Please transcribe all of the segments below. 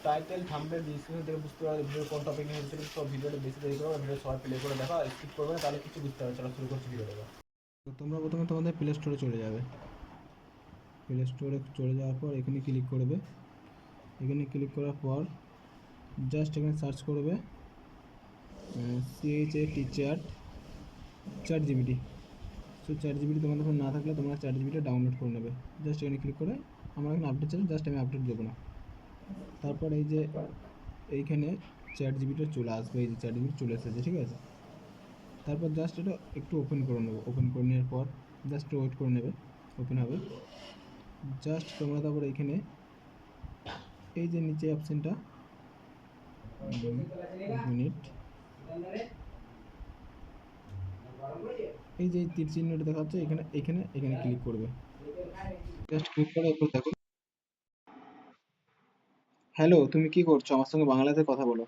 Title thumbnail description থেকে বুঝতে পারবে ভিডিও কোন টপিক নিয়ে হচ্ছে। তো ভিডিওটা বেশি দেরি করবে, ভিডিও সবাই প্লে করে দেখা, স্কিপ করবে না, তাহলে কিছু বুঝতে পারবে। চলো শুরু করছি ভিডিওটা। তো তোমরা প্রথমে তোমাদের প্লে স্টোরে চলে যাবে। প্লে স্টোরে চলে যাওয়ার পর এখানে ক্লিক করবে। এখানে ক্লিক করার পর জাস্ট এখানে সার্চ করবে CHAT chat GPT. So chat GPT তোমাদের ফোন না থাকলে তোমরা চ্যাট জিবিটা ডাউনলোড করে নেবে। জাস্ট এখানে ক্লিক করে, আমার এখানে আপডেট চাই, জাস্ট আমি আপডেট দেবো না। তারপর এই যে এইখানে চ্যাট জিবিটা চলে আসবে, এই যে চ্যাট জিবিটি চলে এসেছে, ঠিক আছে। তারপর জাস্ট এটা একটু ওপেন করে নেবো। ওপেন করে নেওয়ার পর জাস্ট ওয়েট করে নেবে, ওপেন হবে। জাস্ট তোমরা তারপর এইখানে এই যে নিচে অপশানটা, এক মিনিট, এই যে তীর চিহ্নটা দেখা যাচ্ছে, এখানে এখানে এখানে ক্লিক করবে। জাস্ট ক্লিক করে একটু দেখো। হ্যালো, তুমি কি করছো? আমার সঙ্গে বাংলাতে কথা বলো।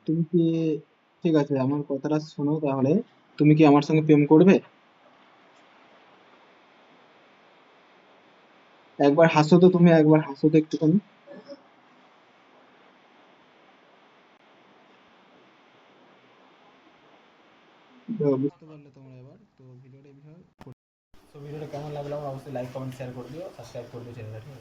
তুমি কি, ঠিক আছে আমার কথাটা শোনো তাহলে। তুমি কি আমার সঙ্গে প্রেম করবে? একবার হাসো তো, তুমি একবার হাসো তো একটুখানি। তো বুঝতে পারলে তোমরা এবার তো ভিডিওটা এইভাবে। তো ভিডিওটা কেমন লাগলো আমার অবশ্যই লাইক কমেন্ট শেয়ার করে দিও, সাবস্ক্রাইব করে দিও চ্যানেলটা, ঠিক আছে।